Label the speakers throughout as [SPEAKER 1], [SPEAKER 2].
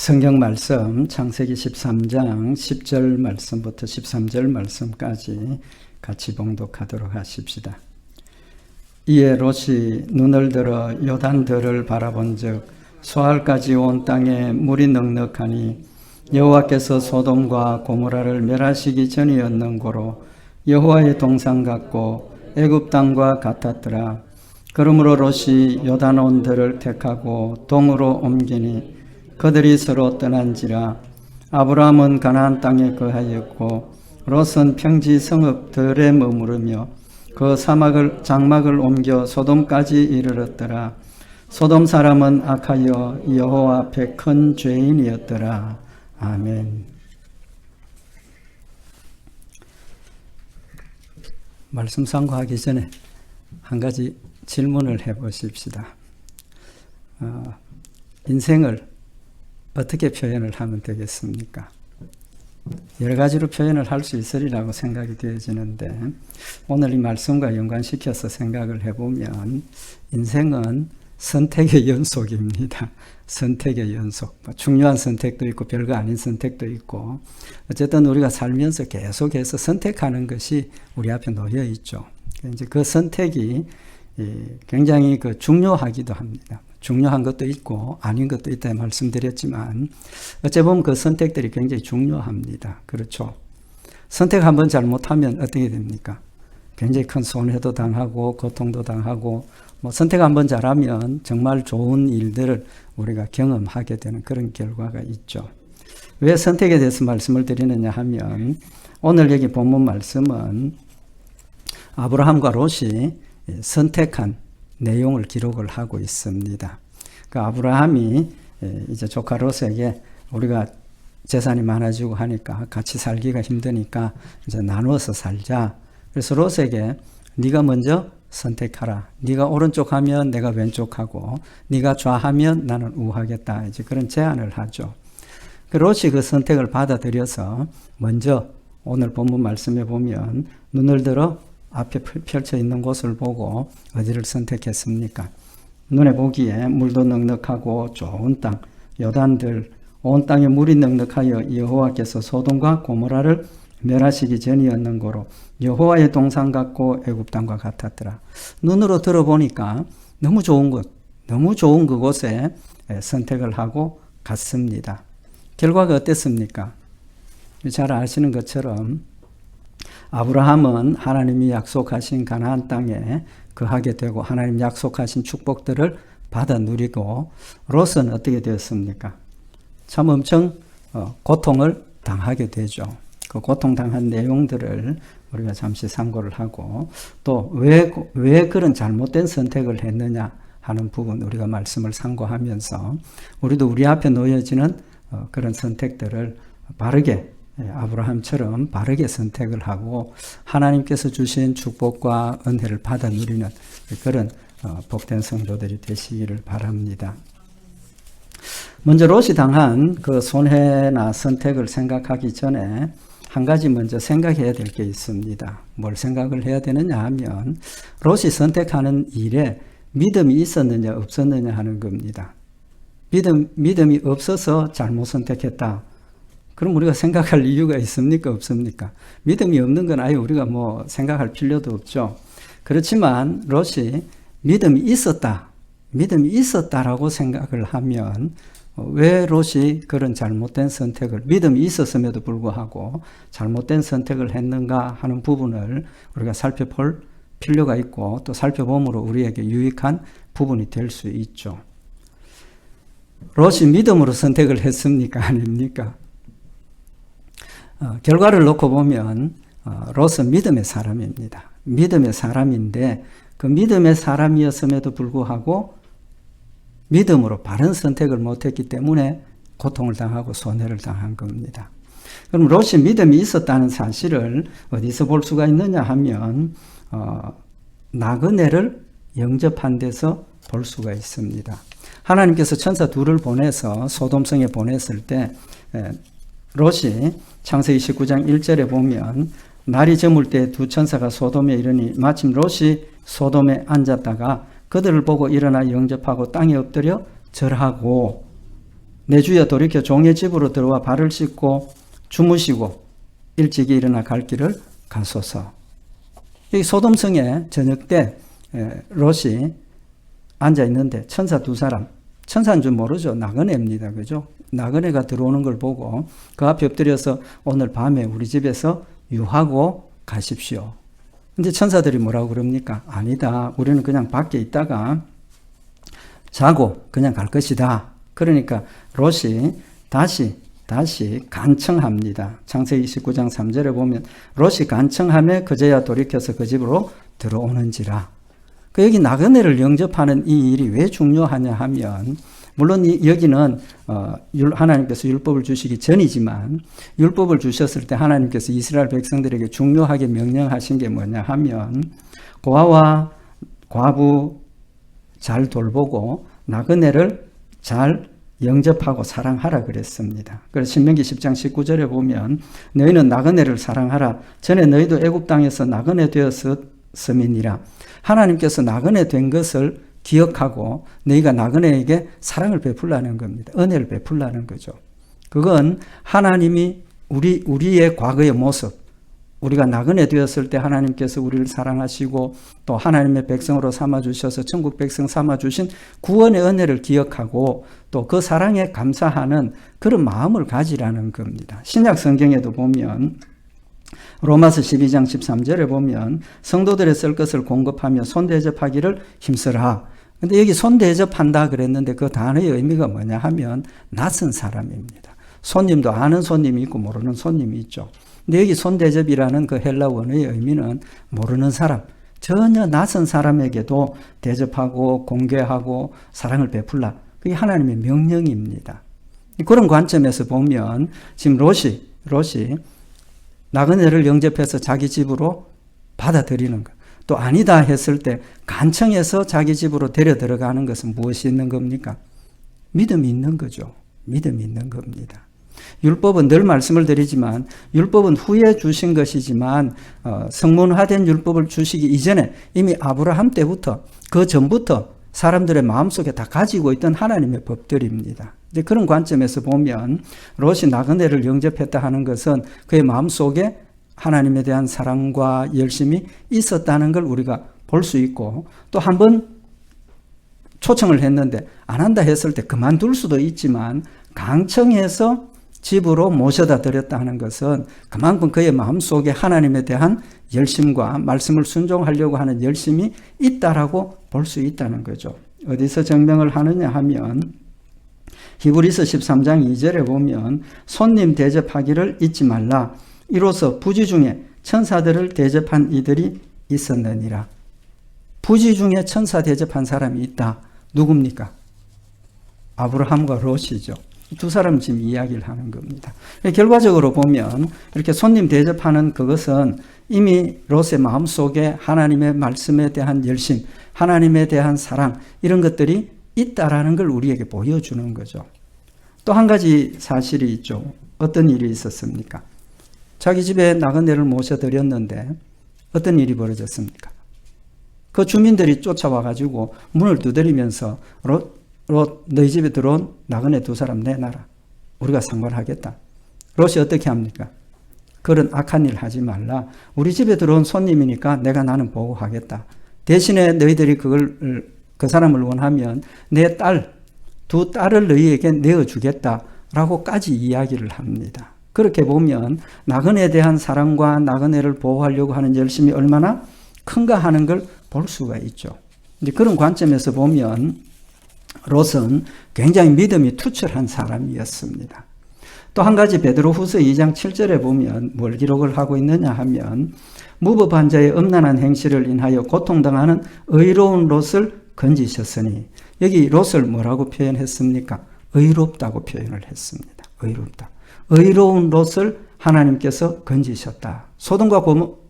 [SPEAKER 1] 성경 말씀 창세기 13장 10절 말씀부터 13절 말씀까지 같이 봉독하도록 하십시다. 이에 롯이 눈을 들어 요단들을 바라본즉 소알까지 온 땅에 물이 넉넉하니 여호와께서 소돔과 고모라를 멸하시기 전이었는 고로 여호와의 동산 같고 애굽 땅과 같았더라. 그러므로 롯이 요단온들을 택하고 동으로 옮기니 그들이 서로 떠난지라. 아브라함은 가나안 땅에 거하였고 롯은 평지 성읍들에 머무르며 그 장막을 옮겨 소돔까지 이르렀더라. 소돔 사람은 악하여 여호와 앞에 큰 죄인이었더라. 아멘. 말씀 상고하기 전에 한 가지 질문을 해보십시다. 인생을 어떻게 표현을 하면 되겠습니까? 여러 가지로 표현을 할 수 있으리라고 생각이 되어지는데 오늘 이 말씀과 연관시켜서 생각을 해보면 인생은 선택의 연속입니다. 선택의 연속. 중요한 선택도 있고 별거 아닌 선택도 있고 어쨌든 우리가 살면서 계속해서 선택하는 것이 우리 앞에 놓여 있죠. 이제 그 선택이 굉장히 중요하기도 합니다. 중요한 것도 있고 아닌 것도 있다 말씀드렸지만 어째 보면 그 선택들이 굉장히 중요합니다. 그렇죠. 선택 한번 잘못하면 어떻게 됩니까? 굉장히 큰 손해도 당하고 고통도 당하고 선택 한번 잘하면 정말 좋은 일들을 우리가 경험하게 되는 그런 결과가 있죠. 왜 선택에 대해서 말씀을 드리느냐 하면 오늘 여기 본문 말씀은 아브라함과 롯이 선택한 내용을 기록을 하고 있습니다. 그 아브라함이 이제 조카 롯에게 우리가 재산이 많아지고 하니까 같이 살기가 힘드니까 이제 나누어서 살자. 그래서 롯에게 네가 먼저 선택하라. 네가 오른쪽 하면 내가 왼쪽 하고 네가 좌하면 나는 우하겠다. 이제 그런 제안을 하죠. 그 롯이 그 선택을 받아들여서 먼저 오늘 본문 말씀에 보면 눈을 들어 앞에 펼쳐 있는 곳을 보고 어디를 선택했습니까? 눈에 보기에 물도 넉넉하고 좋은 땅, 요단들, 온 땅에 물이 넉넉하여 여호와께서 소돔과 고모라를 멸하시기 전이었는 고로 여호와의 동산 같고 애굽 땅과 같았더라. 눈으로 들어보니까 너무 좋은 곳, 너무 좋은 그곳에 선택을 하고 갔습니다. 결과가 어땠습니까? 잘 아시는 것처럼 아브라함은 하나님이 약속하신 가나안 땅에 거하게 되고 하나님 약속하신 축복들을 받아 누리고 롯은 어떻게 되었습니까? 참 엄청 고통을 당하게 되죠. 그 고통당한 내용들을 우리가 잠시 참고를 하고 또 왜 그런 잘못된 선택을 했느냐 하는 부분 우리가 말씀을 참고하면서 우리도 우리 앞에 놓여지는 그런 선택들을 바르게 아브라함처럼 바르게 선택을 하고 하나님께서 주신 축복과 은혜를 받아 누리는 그런 복된 성도들이 되시기를 바랍니다. 먼저 롯이 당한 그 손해나 선택을 생각하기 전에 한 가지 먼저 생각해야 될 게 있습니다. 뭘 생각을 해야 되느냐 하면 롯이 선택하는 일에 믿음이 있었느냐 없었느냐 하는 겁니다. 믿음이 없어서 잘못 선택했다. 그럼 우리가 생각할 이유가 있습니까? 없습니까? 믿음이 없는 건 아예 우리가 생각할 필요도 없죠. 그렇지만 롯이 믿음이 있었다라고 생각을 하면 왜 롯이 그런 잘못된 선택을 믿음이 있었음에도 불구하고 잘못된 선택을 했는가 하는 부분을 우리가 살펴볼 필요가 있고 또 살펴봄으로 우리에게 유익한 부분이 될 수 있죠. 롯이 믿음으로 선택을 했습니까? 아닙니까? 결과를 놓고 보면 롯은 믿음의 사람입니다. 믿음의 사람인데 그 믿음의 사람이었음에도 불구하고 믿음으로 바른 선택을 못했기 때문에 고통을 당하고 손해를 당한 겁니다. 그럼 롯이 믿음이 있었다는 사실을 어디서 볼 수가 있느냐 하면 나그네를 영접한 데서 볼 수가 있습니다. 하나님께서 천사 둘을 보내서 소돔성에 보냈을 때 롯이 창세기 19장 1절에 보면 날이 저물 때 두 천사가 소돔에 이르니 마침 롯이 소돔에 앉았다가 그들을 보고 일어나 영접하고 땅에 엎드려 절하고 내 주여 돌이켜 종의 집으로 들어와 발을 씻고 주무시고 일찍이 일어나 갈 길을 가소서. 여기 소돔성에 저녁 때 롯이 앉아 있는데 천사 두 사람, 천사인 줄 모르죠. 나그네입니다. 그죠? 나그네가 들어오는 걸 보고 그 앞에 엎드려서 오늘 밤에 우리 집에서 유하고 가십시오. 근데 천사들이 뭐라고 그럽니까? 아니다. 우리는 그냥 밖에 있다가 자고 그냥 갈 것이다. 그러니까 롯이 다시 간청합니다. 창세기 29장 3절에 보면 롯이 간청하며 그제야 돌이켜서 그 집으로 들어오는지라. 여기 나그네를 영접하는 이 일이 왜 중요하냐 하면 물론 여기는 하나님께서 율법을 주시기 전이지만 율법을 주셨을 때 하나님께서 이스라엘 백성들에게 중요하게 명령하신 게 뭐냐 하면 고아와 과부 잘 돌보고 나그네를 잘 영접하고 사랑하라 그랬습니다. 그래서 신명기 10장 19절에 보면 너희는 나그네를 사랑하라. 전에 너희도 애굽 땅에서 나그네 되었음이니라. 하나님께서 나그네 된 것을 기억하고 너희가 나그네에게 사랑을 베풀라는 겁니다. 은혜를 베풀라는 거죠. 그건 하나님이 우리의 과거의 모습, 우리가 나그네 되었을 때 하나님께서 우리를 사랑하시고 또 하나님의 백성으로 삼아주셔서 천국 백성 삼아주신 구원의 은혜를 기억하고 또 그 사랑에 감사하는 그런 마음을 가지라는 겁니다. 신약 성경에도 보면 로마서 12장 13절에 보면 성도들의 쓸 것을 공급하며 손대접하기를 힘쓰라. 근데 여기 손대접한다 그랬는데 그 단어의 의미가 뭐냐 하면 낯선 사람입니다. 손님도 아는 손님이 있고 모르는 손님이 있죠. 근데 여기 손대접이라는 그 헬라 원어의 의미는 모르는 사람, 전혀 낯선 사람에게도 대접하고 공개하고 사랑을 베풀라. 그게 하나님의 명령입니다. 그런 관점에서 보면 지금 롯이 나그네를 영접해서 자기 집으로 받아들이는 것. 또 아니다 했을 때 간청해서 자기 집으로 데려 들어가는 것은 무엇이 있는 겁니까? 믿음이 있는 거죠. 믿음이 있는 겁니다. 율법은 늘 말씀을 드리지만 율법은 후에 주신 것이지만 성문화된 율법을 주시기 이전에 이미 아브라함 때부터 그 전부터 사람들의 마음속에 다 가지고 있던 하나님의 법들입니다. 이제 그런 관점에서 보면 롯이 나그네를 영접했다 하는 것은 그의 마음속에 하나님에 대한 사랑과 열심이 있었다는 걸 우리가 볼 수 있고 또 한 번 초청을 했는데 안 한다 했을 때 그만둘 수도 있지만 강청해서 집으로 모셔다 드렸다 하는 것은 그만큼 그의 마음속에 하나님에 대한 열심과 말씀을 순종하려고 하는 열심이 있다라고 볼 수 있다는 거죠. 어디서 증명을 하느냐 하면 히브리서 13장 2절에 보면 손님 대접하기를 잊지 말라. 이로써 부지 중에 천사들을 대접한 이들이 있었느니라. 부지 중에 천사 대접한 사람이 있다. 누굽니까? 아브라함과 롯이죠. 두 사람 지금 이야기를 하는 겁니다. 결과적으로 보면 이렇게 손님 대접하는 그것은 이미 롯의 마음속에 하나님의 말씀에 대한 열심, 하나님에 대한 사랑 이런 것들이 있다라는 걸 우리에게 보여주는 거죠. 또 한 가지 사실이 있죠. 어떤 일이 있었습니까? 자기 집에 나그네를 모셔드렸는데 어떤 일이 벌어졌습니까? 그 주민들이 쫓아와가지고 문을 두드리면서 롯, 너희 집에 들어온 나그네 두 사람 내놔라. 우리가 상관하겠다. 롯이 어떻게 합니까? 그런 악한 일 하지 말라. 우리 집에 들어온 손님이니까 나는 보호하겠다. 대신에 너희들이 그 사람을 원하면 내 두 딸을 너희에게 내어주겠다라고까지 이야기를 합니다. 그렇게 보면 나그네에 대한 사랑과 나그네를 보호하려고 하는 열심이 얼마나 큰가 하는 걸 볼 수가 있죠. 이제 그런 관점에서 보면 롯은 굉장히 믿음이 투철한 사람이었습니다. 또 한 가지 베드로후서 2장 7절에 보면 뭘 기록을 하고 있느냐 하면 무법한 자의 음란한 행실을 인하여 고통당하는 의로운 롯을 건지셨으니 여기 롯을 뭐라고 표현했습니까? 의롭다고 표현을 했습니다. 의롭다. 의로운 롯을 하나님께서 건지셨다.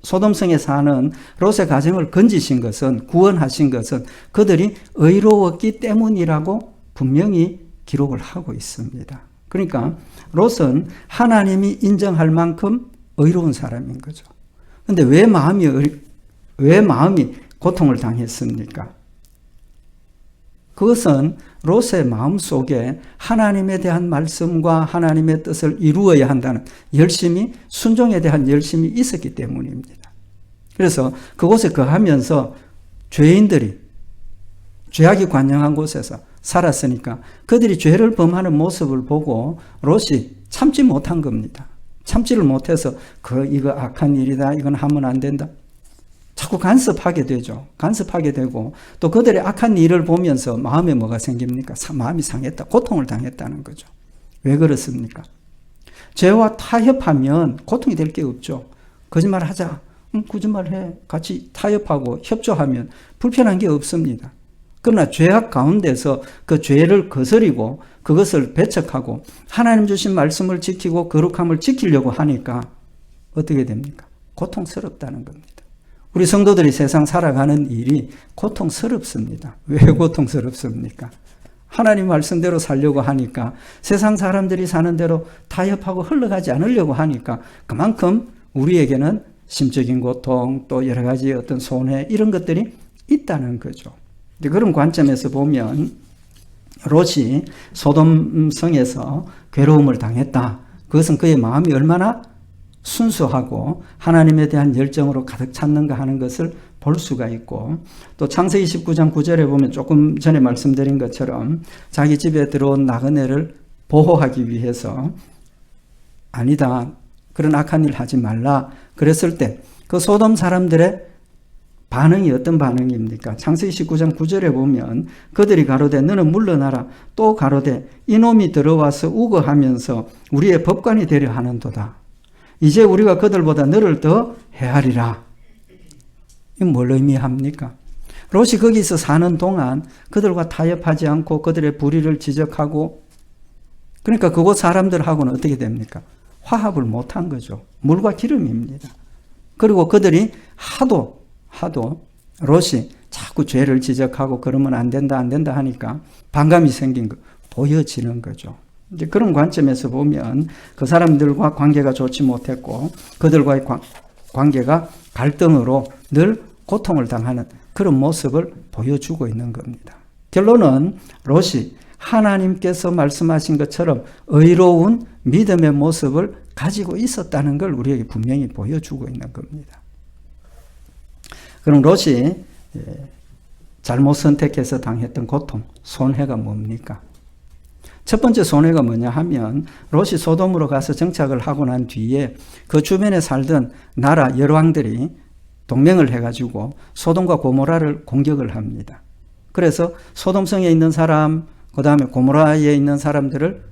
[SPEAKER 1] 소돔성에 사는 롯의 가정을 건지신 것은 구원하신 것은 그들이 의로웠기 때문이라고 분명히 기록을 하고 있습니다. 그러니까 롯은 하나님이 인정할 만큼 의로운 사람인 거죠. 그런데 왜 마음이 고통을 당했습니까? 그것은 롯의 마음속에 하나님에 대한 말씀과 하나님의 뜻을 이루어야 한다는 열심이, 순종에 대한 열심이 있었기 때문입니다. 그래서 그곳에 거하면서 죄인들이 죄악이 관영한 곳에서 살았으니까 그들이 죄를 범하는 모습을 보고 롯이 참지 못한 겁니다. 참지를 못해서 이거 악한 일이다, 이건 하면 안 된다, 자꾸 간섭하게 되죠. 간섭하게 되고 또 그들의 악한 일을 보면서 마음에 뭐가 생깁니까? 마음이 상했다, 고통을 당했다는 거죠. 왜 그렇습니까? 죄와 타협하면 고통이 될 게 없죠. 거짓말하자, 거짓말해, 같이 타협하고 협조하면 불편한 게 없습니다. 그러나 죄악 가운데서 그 죄를 거스리고 그것을 배척하고 하나님 주신 말씀을 지키고 거룩함을 지키려고 하니까 어떻게 됩니까? 고통스럽다는 겁니다. 우리 성도들이 세상 살아가는 일이 고통스럽습니다. 왜 고통스럽습니까? 하나님 말씀대로 살려고 하니까, 세상 사람들이 사는 대로 타협하고 흘러가지 않으려고 하니까 그만큼 우리에게는 심적인 고통, 또 여러 가지 어떤 손해, 이런 것들이 있다는 거죠. 그런 관점에서 보면 롯이 소돔성에서 괴로움을 당했다. 그것은 그의 마음이 얼마나 순수하고 하나님에 대한 열정으로 가득 찼는가 하는 것을 볼 수가 있고, 또 창세기 19장 9절에 보면 조금 전에 말씀드린 것처럼 자기 집에 들어온 나그네를 보호하기 위해서 아니다, 그런 악한 일 하지 말라 그랬을 때 그 소돔 사람들의 반응이 어떤 반응입니까? 창세기 19장 9절에 보면 그들이 가로되 너는 물러나라, 또 가로되 이놈이 들어와서 우거하면서 우리의 법관이 되려 하는도다. 이제 우리가 그들보다 너를 더 헤아리라. 이건 뭘 의미합니까? 롯이 거기서 사는 동안 그들과 타협하지 않고 그들의 불의를 지적하고, 그러니까 그곳 사람들하고는 어떻게 됩니까? 화합을 못한 거죠. 물과 기름입니다. 그리고 그들이 하도 롯이 자꾸 죄를 지적하고 그러면 안 된다 하니까 반감이 생긴 거 보여지는 거죠. 이제 그런 관점에서 보면 그 사람들과 관계가 좋지 못했고 그들과의 관계가 갈등으로 늘 고통을 당하는 그런 모습을 보여주고 있는 겁니다. 결론은 롯이 하나님께서 말씀하신 것처럼 의로운 믿음의 모습을 가지고 있었다는 걸 우리에게 분명히 보여주고 있는 겁니다. 그럼 롯이 잘못 선택해서 당했던 고통, 손해가 뭡니까? 첫 번째 손해가 뭐냐 하면 롯이 소돔으로 가서 정착을 하고 난 뒤에 그 주변에 살던 나라 열왕들이 동맹을 해가지고 소돔과 고모라를 공격을 합니다. 그래서 소돔성에 있는 사람, 그 다음에 고모라에 있는 사람들을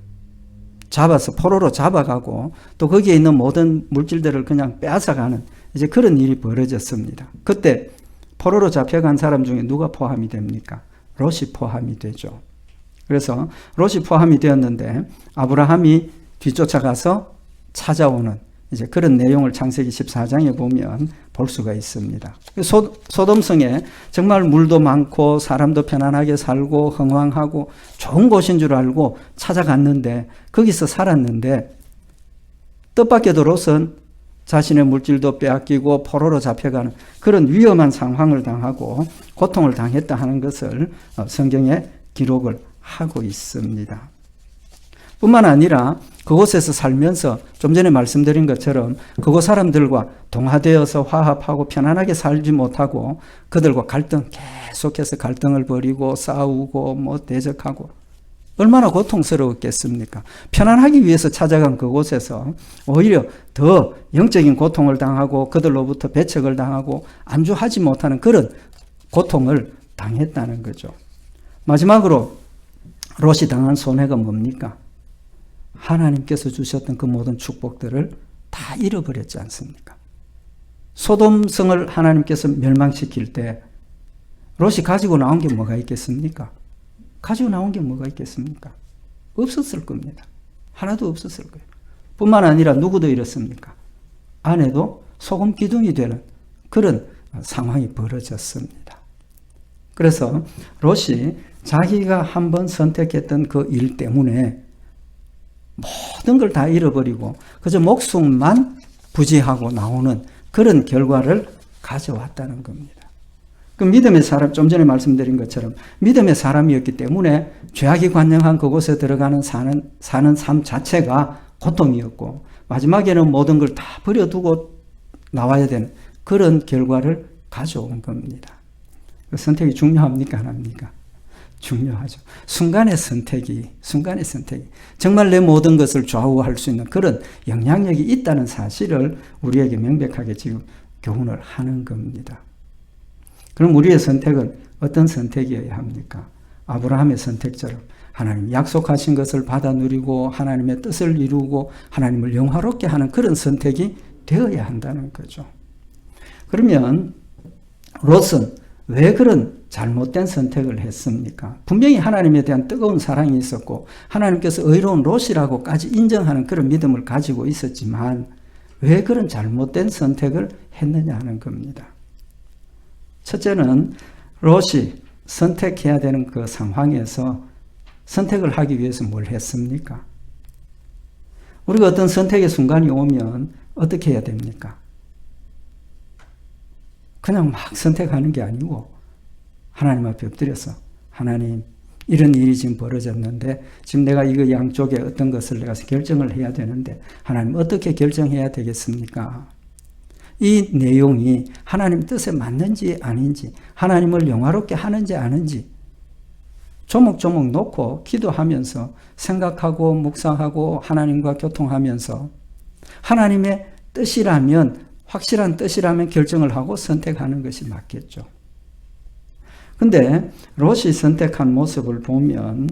[SPEAKER 1] 잡아서 포로로 잡아가고 또 거기에 있는 모든 물질들을 그냥 빼앗아가는 이제 그런 일이 벌어졌습니다. 그때 포로로 잡혀간 사람 중에 누가 포함이 됩니까? 롯이 포함이 되죠. 그래서 롯이 포함이 되었는데 아브라함이 뒤쫓아가서 찾아오는 이제 그런 내용을 창세기 14장에 보면 볼 수가 있습니다. 소돔성에 정말 물도 많고 사람도 편안하게 살고 흥왕하고 좋은 곳인 줄 알고 찾아갔는데 거기서 살았는데 뜻밖에도 롯은 자신의 물질도 빼앗기고 포로로 잡혀가는 그런 위험한 상황을 당하고 고통을 당했다 하는 것을 성경에 기록을 하고 있습니다. 뿐만 아니라 그곳에서 살면서 좀 전에 말씀드린 것처럼 그곳 사람들과 동화되어서 화합하고 편안하게 살지 못하고 그들과 계속해서 갈등을 벌이고 싸우고 대적하고 얼마나 고통스러웠겠습니까? 편안하기 위해서 찾아간 그곳에서 오히려 더 영적인 고통을 당하고 그들로부터 배척을 당하고 안주하지 못하는 그런 고통을 당했다는 거죠. 마지막으로 롯이 당한 손해가 뭡니까? 하나님께서 주셨던 그 모든 축복들을 다 잃어버렸지 않습니까? 소돔성을 하나님께서 멸망시킬 때 롯이 가지고 나온 게 뭐가 있겠습니까? 가지고 나온 게 뭐가 있겠습니까? 없었을 겁니다. 하나도 없었을 거예요. 뿐만 아니라 누구도 이렇습니까? 아내도 소금 기둥이 되는 그런 상황이 벌어졌습니다. 그래서 롯이 자기가 한번 선택했던 그 일 때문에 모든 걸 다 잃어버리고 그저 목숨만 부지하고 나오는 그런 결과를 가져왔다는 겁니다. 그 믿음의 사람, 좀 전에 말씀드린 것처럼 믿음의 사람이었기 때문에 죄악이 관영한 그곳에 들어가는 사는 삶 자체가 고통이었고, 마지막에는 모든 걸 다 버려두고 나와야 되는 그런 결과를 가져온 겁니다. 그 선택이 중요합니까? 안 합니까? 중요하죠. 순간의 선택이 정말 내 모든 것을 좌우할 수 있는 그런 영향력이 있다는 사실을 우리에게 명백하게 지금 교훈을 하는 겁니다. 그럼 우리의 선택은 어떤 선택이어야 합니까? 아브라함의 선택처럼 하나님 약속하신 것을 받아 누리고 하나님의 뜻을 이루고 하나님을 영화롭게 하는 그런 선택이 되어야 한다는 거죠. 그러면 롯은 왜 그런 잘못된 선택을 했습니까? 분명히 하나님에 대한 뜨거운 사랑이 있었고 하나님께서 의로운 롯이라고까지 인정하는 그런 믿음을 가지고 있었지만 왜 그런 잘못된 선택을 했느냐 하는 겁니다. 첫째는 롯이 선택해야 되는 그 상황에서 선택을 하기 위해서 뭘 했습니까? 우리가 어떤 선택의 순간이 오면 어떻게 해야 됩니까? 그냥 막 선택하는 게 아니고 하나님 앞에 엎드려서 하나님, 이런 일이 지금 벌어졌는데 지금 내가 이거 양쪽에 어떤 것을 내가 결정을 해야 되는데 하나님 어떻게 결정해야 되겠습니까? 이 내용이 하나님 뜻에 맞는지 아닌지, 하나님을 영화롭게 하는지 아닌지 조목조목 놓고 기도하면서 생각하고 묵상하고 하나님과 교통하면서 하나님의 뜻이라면, 확실한 뜻이라면 결정을 하고 선택하는 것이 맞겠죠. 근데 롯이 선택한 모습을 보면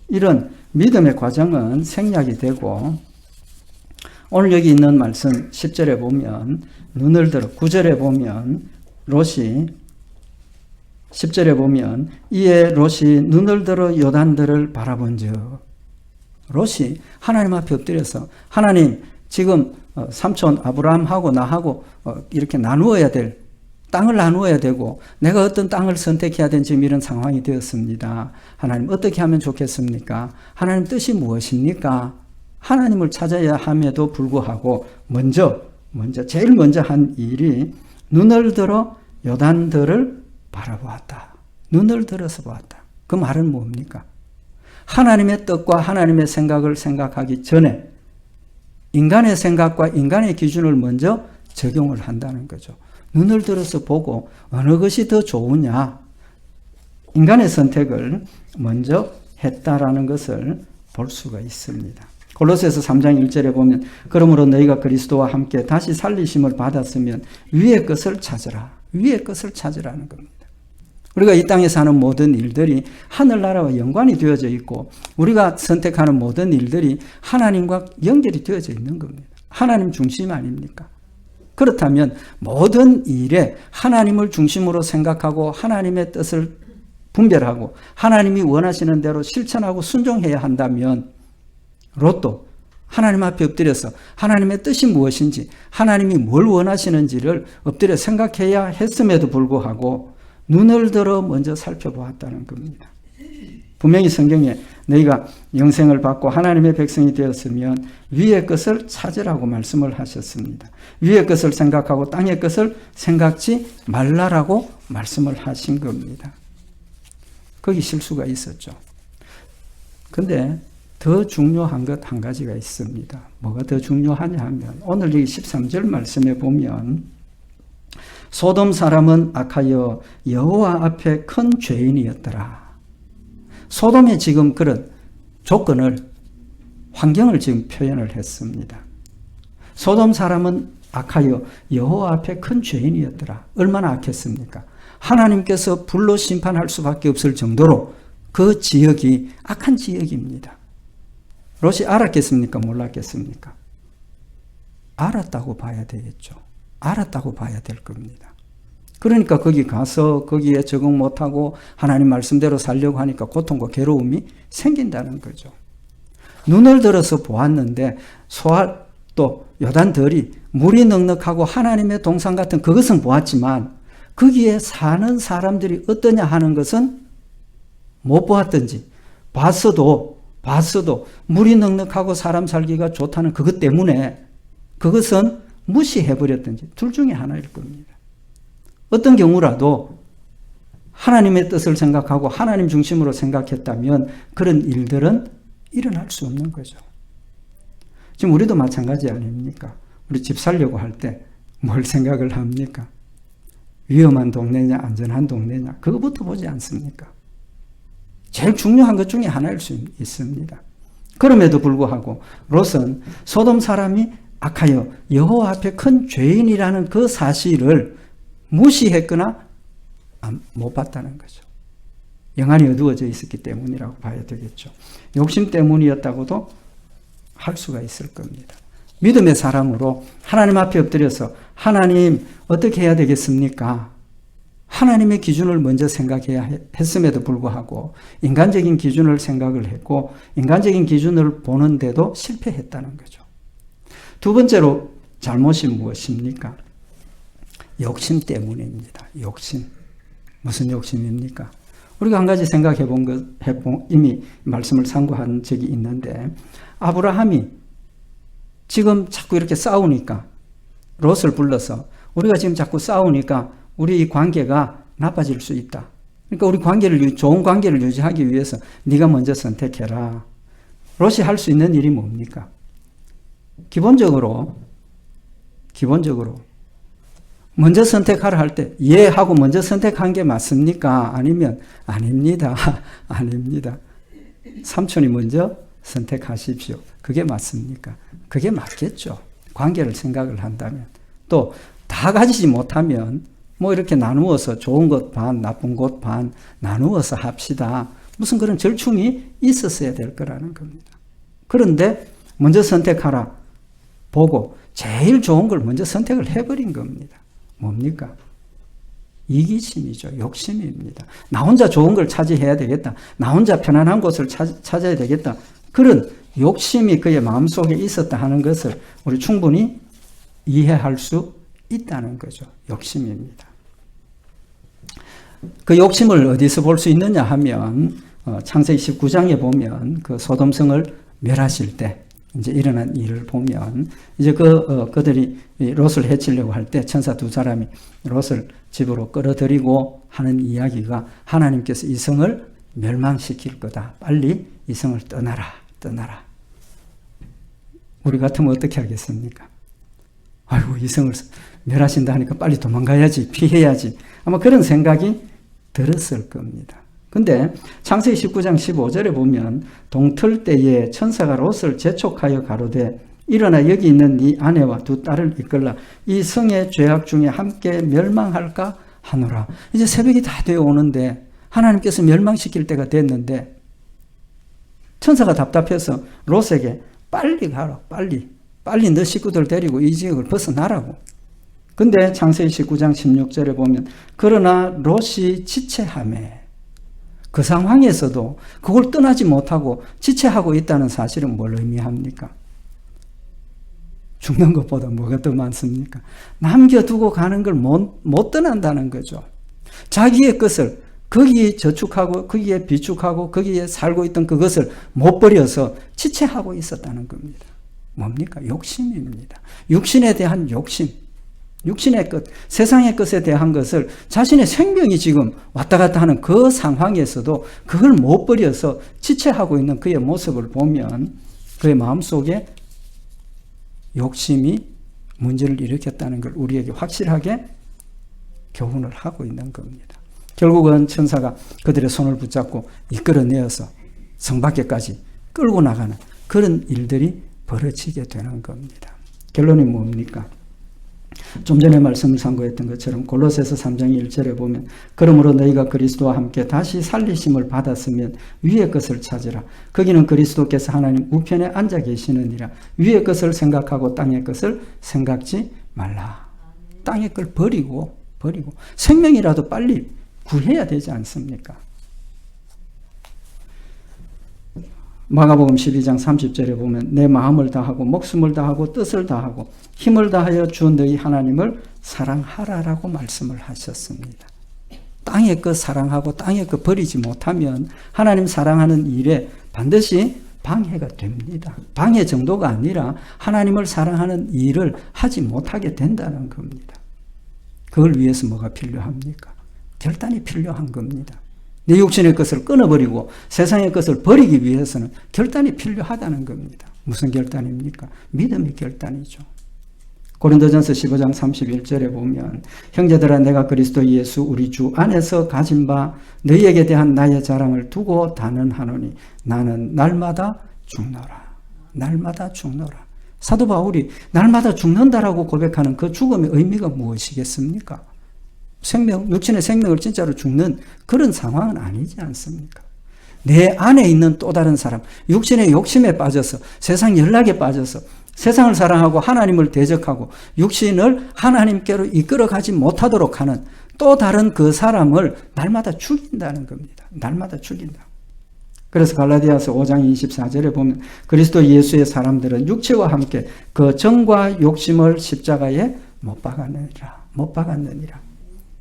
[SPEAKER 1] 이런 믿음의 과정은 생략이 되고, 오늘 여기 있는 말씀 10절에 보면 눈을 들어, 9절에 보면 롯이 10절에 보면 이에 롯이 눈을 들어 요단들을 바라본즉, 롯이 하나님 앞에 엎드려서 하나님, 지금 삼촌 아브라함하고 나하고 이렇게 나누어야 될 땅을 나누어야 되고 내가 어떤 땅을 선택해야 되는 지금 이런 상황이 되었습니다. 하나님 어떻게 하면 좋겠습니까? 하나님 뜻이 무엇입니까? 하나님을 찾아야 함에도 불구하고 제일 먼저 한 일이 눈을 들어 요단들을 바라보았다. 눈을 들어서 보았다. 그 말은 뭡니까? 하나님의 뜻과 하나님의 생각을 생각하기 전에 인간의 생각과 인간의 기준을 먼저 적용을 한다는 거죠. 눈을 들어서 보고 어느 것이 더 좋으냐, 인간의 선택을 먼저 했다라는 것을 볼 수가 있습니다. 골로새서 3장 1절에 보면 그러므로 너희가 그리스도와 함께 다시 살리심을 받았으면 위의 것을 찾으라. 위의 것을 찾으라는 겁니다. 우리가 이 땅에 사는 모든 일들이 하늘나라와 연관이 되어져 있고 우리가 선택하는 모든 일들이 하나님과 연결이 되어져 있는 겁니다. 하나님 중심 아닙니까? 그렇다면 모든 일에 하나님을 중심으로 생각하고 하나님의 뜻을 분별하고 하나님이 원하시는 대로 실천하고 순종해야 한다면 롯도 하나님 앞에 엎드려서 하나님의 뜻이 무엇인지, 하나님이 뭘 원하시는지를 엎드려 생각해야 했음에도 불구하고 눈을 들어 먼저 살펴보았다는 겁니다. 분명히 성경에 너희가 영생을 받고 하나님의 백성이 되었으면 위의 것을 찾으라고 말씀을 하셨습니다. 위의 것을 생각하고 땅의 것을 생각지 말라라고 말씀을 하신 겁니다. 거기 실수가 있었죠. 근데 더 중요한 것 한 가지가 있습니다. 뭐가 더 중요하냐 하면 오늘 이 13절 말씀에 보면 소돔 사람은 악하여 여호와 앞에 큰 죄인이었더라. 소돔의 지금 그런 조건을, 환경을 지금 표현을 했습니다. 소돔 사람은 악하여 여호와 앞에 큰 죄인이었더라. 얼마나 악했습니까? 하나님께서 불로 심판할 수밖에 없을 정도로 그 지역이 악한 지역입니다. 롯이 알았겠습니까? 몰랐겠습니까? 알았다고 봐야 되겠죠. 알았다고 봐야 될 겁니다. 그러니까 거기 가서 거기에 적응 못하고 하나님 말씀대로 살려고 하니까 고통과 괴로움이 생긴다는 거죠. 눈을 들어서 보았는데 소알 또 요단들이 물이 넉넉하고 하나님의 동산 같은 그것은 보았지만 거기에 사는 사람들이 어떠냐 하는 것은 못 보았든지 봤어도 물이 넉넉하고 사람 살기가 좋다는 그것 때문에 그것은 무시해버렸든지 둘 중에 하나일 겁니다. 어떤 경우라도 하나님의 뜻을 생각하고 하나님 중심으로 생각했다면 그런 일들은 일어날 수 없는 거죠. 지금 우리도 마찬가지 아닙니까? 우리 집 살려고 할 때 뭘 생각을 합니까? 위험한 동네냐 안전한 동네냐 그거부터 보지 않습니까? 제일 중요한 것 중에 하나일 수 있습니다. 그럼에도 불구하고 롯은 소돔 사람이 악하여 여호와 앞에 큰 죄인이라는 그 사실을 무시했거나 못 봤다는 거죠. 영안이 어두워져 있었기 때문이라고 봐야 되겠죠. 욕심 때문이었다고도 할 수가 있을 겁니다. 믿음의 사람으로 하나님 앞에 엎드려서 하나님 어떻게 해야 되겠습니까? 하나님의 기준을 먼저 생각해야 했음에도 불구하고 인간적인 기준을 생각을 했고 인간적인 기준을 보는데도 실패했다는 거죠. 두 번째로 잘못이 무엇입니까? 욕심 때문입니다. 욕심. 무슨 욕심입니까? 우리가 한 가지 생각해 본 것, 이미 말씀을 상고한 적이 있는데 아브라함이 지금 자꾸 이렇게 싸우니까 롯을 불러서 우리가 지금 자꾸 싸우니까 우리 관계가 나빠질 수 있다. 그러니까 우리 관계를 좋은 관계를 유지하기 위해서 네가 먼저 선택해라. 롯이 할 수 있는 일이 뭡니까? 기본적으로 먼저 선택하라 할 때 예 하고 먼저 선택한 게 맞습니까? 아니면 아닙니다. 아닙니다. 삼촌이 먼저 선택하십시오. 그게 맞습니까? 그게 맞겠죠. 관계를 생각을 한다면. 또 다 가지지 못하면 뭐 이렇게 나누어서 좋은 것 반, 나쁜 것 반 나누어서 합시다. 무슨 그런 절충이 있었어야 될 거라는 겁니다. 그런데 먼저 선택하라 보고 제일 좋은 걸 먼저 선택을 해버린 겁니다. 뭡니까? 이기심이죠. 욕심입니다. 나 혼자 좋은 걸 차지해야 되겠다. 나 혼자 편안한 곳을 찾아야 되겠다. 그런 욕심이 그의 마음속에 있었다 하는 것을 우리 충분히 이해할 수 있다는 거죠. 욕심입니다. 그 욕심을 어디서 볼 수 있느냐 하면 창세기 19장에 보면 그 소돔성을 멸하실 때 이제 일어난 일을 보면 이제 그들이 롯을 해치려고 할 때 천사 두 사람이 롯을 집으로 끌어들이고 하는 이야기가 하나님께서 이 성을 멸망시킬 거다. 빨리 이 성을 떠나라. 우리 같으면 어떻게 하겠습니까? 아이고 이 성을 멸하신다 하니까 빨리 도망가야지, 피해야지. 아마 그런 생각이 들었을 겁니다. 근데 창세기 19장 15절에 보면 동틀 때에 천사가 롯을 재촉하여 가로되 일어나 여기 있는 네 아내와 두 딸을 이끌라 이 성의 죄악 중에 함께 멸망할까 하노라. 이제 새벽이 다 되어 오는데 하나님께서 멸망시킬 때가 됐는데 천사가 답답해서 롯에게 빨리 가라. 빨리 너 식구들 데리고 이 지역을 벗어나라고. 근데 창세기 19장 16절에 보면 그러나 롯이 지체하매 그 상황에서도 그걸 떠나지 못하고 지체하고 있다는 사실은 뭘 의미합니까? 죽는 것보다 뭐가 더 많습니까? 남겨두고 가는 걸 못 떠난다는 거죠. 자기의 것을 거기에 저축하고 거기에 비축하고 거기에 살고 있던 그것을 못 버려서 지체하고 있었다는 겁니다. 뭡니까? 욕심입니다. 육신에 대한 욕심. 육신의 것, 세상의 것에 대한 것을 자신의 생명이 지금 왔다 갔다 하는 그 상황에서도 그걸 못 버려서 지체하고 있는 그의 모습을 보면 그의 마음속에 욕심이 문제를 일으켰다는 걸 우리에게 확실하게 교훈을 하고 있는 겁니다. 결국은 천사가 그들의 손을 붙잡고 이끌어내어서 성 밖에까지 끌고 나가는 그런 일들이 벌어지게 되는 겁니다. 결론이 뭡니까? 좀 전에 말씀을 상고했던 것처럼 골로새서 3장 1절에 보면 그러므로 너희가 그리스도와 함께 다시 살리심을 받았으면 위의 것을 찾으라. 거기는 그리스도께서 하나님 우편에 앉아 계시느니라. 위의 것을 생각하고 땅의 것을 생각지 말라. 땅의 걸 버리고 생명이라도 빨리 구해야 되지 않습니까? 마가복음 12장 30절에 보면 내 마음을 다하고 목숨을 다하고 뜻을 다하고 힘을 다하여 주 너희 하나님을 사랑하라라고 말씀을 하셨습니다. 땅의 것 사랑하고 땅의 것 버리지 못하면 하나님 사랑하는 일에 반드시 방해가 됩니다. 방해 정도가 아니라 하나님을 사랑하는 일을 하지 못하게 된다는 겁니다. 그걸 위해서 뭐가 필요합니까? 결단이 필요한 겁니다. 내 육신의 것을 끊어버리고 세상의 것을 버리기 위해서는 결단이 필요하다는 겁니다. 무슨 결단입니까? 믿음의 결단이죠. 고린도전서 15장 31절에 보면 형제들아 내가 그리스도 예수 우리 주 안에서 가진 바 너희에게 대한 나의 자랑을 두고 단언하노니 나는 날마다 죽노라. 날마다 죽노라. 사도 바울이 날마다 죽는다라고 고백하는 그 죽음의 의미가 무엇이겠습니까? 육신의 생명을 진짜로 죽는 그런 상황은 아니지 않습니까? 내 안에 있는 또 다른 사람, 육신의 욕심에 빠져서 세상 연락에 빠져서 세상을 사랑하고 하나님을 대적하고 육신을 하나님께로 이끌어가지 못하도록 하는 또 다른 그 사람을 날마다 죽인다는 겁니다. 날마다 죽인다. 그래서 갈라디아서 5장 24절에 보면 그리스도 예수의 사람들은 육체와 함께 그 정과 욕심을 십자가에 못 박았느니라. 못 박았느니라.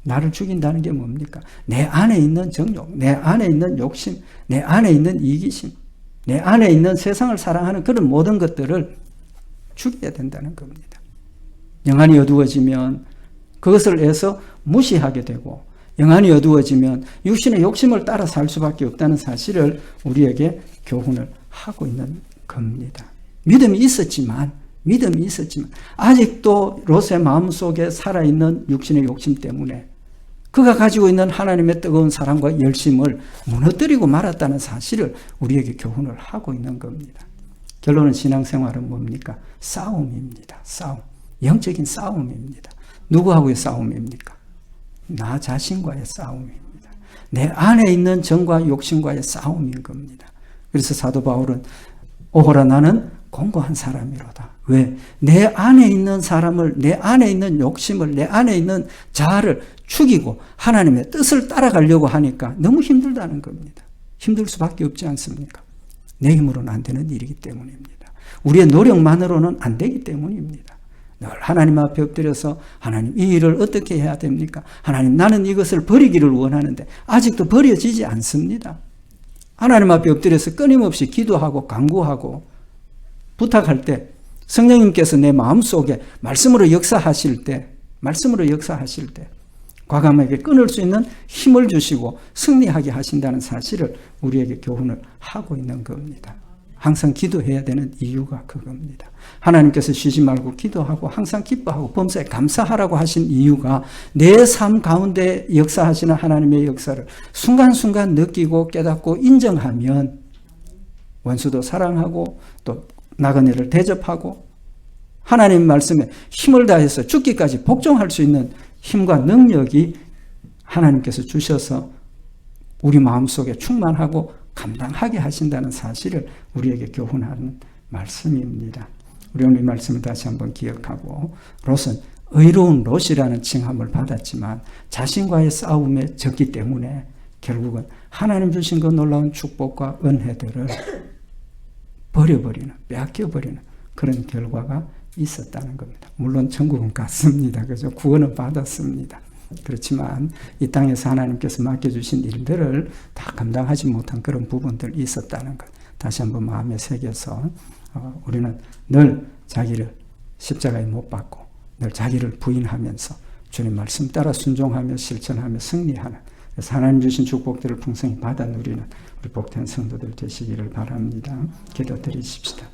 [SPEAKER 1] 나를 죽인다는 게 뭡니까? 내 안에 있는 정욕, 내 안에 있는 욕심, 내 안에 있는 이기심, 내 안에 있는 세상을 사랑하는 그런 모든 것들을 죽여야 된다는 겁니다. 영안이 어두워지면 그것을 해서 무시하게 되고 영안이 어두워지면 육신의 욕심을 따라 살 수밖에 없다는 사실을 우리에게 교훈을 하고 있는 겁니다. 믿음이 있었지만 아직도 롯의 마음속에 살아있는 육신의 욕심 때문에 그가 가지고 있는 하나님의 뜨거운 사랑과 열심을 무너뜨리고 말았다는 사실을 우리에게 교훈을 하고 있는 겁니다. 결론은 신앙생활은 뭡니까? 싸움입니다. 싸움. 영적인 싸움입니다. 누구하고의 싸움입니까? 나 자신과의 싸움입니다. 내 안에 있는 정과 욕심과의 싸움인 겁니다. 그래서 사도 바울은 오호라 나는 공고한 사람이로다. 왜? 내 안에 있는 사람을, 내 안에 있는 욕심을, 내 안에 있는 자아를 죽이고 하나님의 뜻을 따라가려고 하니까 너무 힘들다는 겁니다. 힘들 수밖에 없지 않습니까? 내 힘으로는 안 되는 일이기 때문입니다. 우리의 노력만으로는 안 되기 때문입니다. 늘 하나님 앞에 엎드려서 하나님 이 일을 어떻게 해야 됩니까? 하나님 나는 이것을 버리기를 원하는데 아직도 버려지지 않습니다. 하나님 앞에 엎드려서 끊임없이 기도하고 간구하고 부탁할 때 성령님께서 내 마음속에 말씀으로 역사하실 때 과감하게 끊을 수 있는 힘을 주시고 승리하게 하신다는 사실을 우리에게 교훈을 하고 있는 겁니다. 항상 기도해야 되는 이유가 그겁니다. 하나님께서 쉬지 말고 기도하고 항상 기뻐하고 범사에 감사하라고 하신 이유가 내 삶 가운데 역사하시는 하나님의 역사를 순간순간 느끼고 깨닫고 인정하면 원수도 사랑하고 또 나그네를 대접하고 하나님 말씀에 힘을 다해서 죽기까지 복종할 수 있는 힘과 능력이 하나님께서 주셔서 우리 마음속에 충만하고 감당하게 하신다는 사실을 우리에게 교훈하는 말씀입니다. 우리 오늘 이 말씀을 다시 한번 기억하고 롯은 의로운 롯이라는 칭함을 받았지만 자신과의 싸움에 졌기 때문에 결국은 하나님 주신 그 놀라운 축복과 은혜들을 버려버리는, 빼앗겨버리는 그런 결과가 있었다는 겁니다. 물론 천국은 갔습니다. 그죠? 구원은 받았습니다. 그렇지만 이 땅에서 하나님께서 맡겨주신 일들을 다 감당하지 못한 그런 부분들이 있었다는 것. 다시 한번 마음에 새겨서 우리는 늘 자기를 십자가에 못 박고 늘 자기를 부인하면서 주님 말씀 따라 순종하며 실천하며 승리하는 그래서 하나님 주신 축복들을 풍성히 받아 누리는 우리 복된 성도들 되시기를 바랍니다. 기도드리십시다.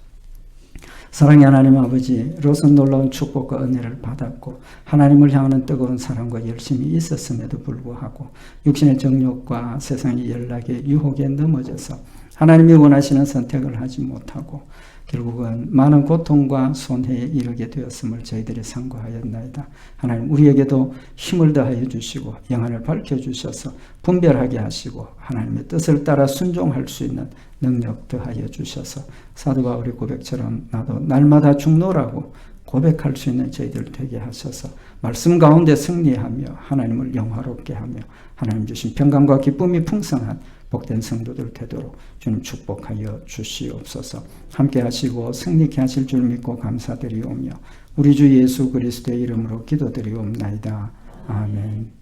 [SPEAKER 1] 사랑의 하나님 아버지, 롯은 놀라운 축복과 은혜를 받았고 하나님을 향하는 뜨거운 사랑과 열심이 있었음에도 불구하고 육신의 정욕과 세상의 연락의 유혹에 넘어져서 하나님이 원하시는 선택을 하지 못하고 결국은 많은 고통과 손해에 이르게 되었음을 저희들이 상고하였나이다. 하나님 우리에게도 힘을 더하여 주시고 영안을 밝혀주셔서 분별하게 하시고 하나님의 뜻을 따라 순종할 수 있는 능력 더하여 주셔서 사도 바울의 고백처럼 나도 날마다 죽노라고 고백할 수 있는 저희들 되게 하셔서 말씀 가운데 승리하며 하나님을 영화롭게 하며 하나님 주신 평강과 기쁨이 풍성한 복된 성도들 되도록 주님 축복하여 주시옵소서. 함께 하시고 승리케 하실 줄 믿고 감사드리오며 우리 주 예수 그리스도의 이름으로 기도드리옵나이다. 아멘.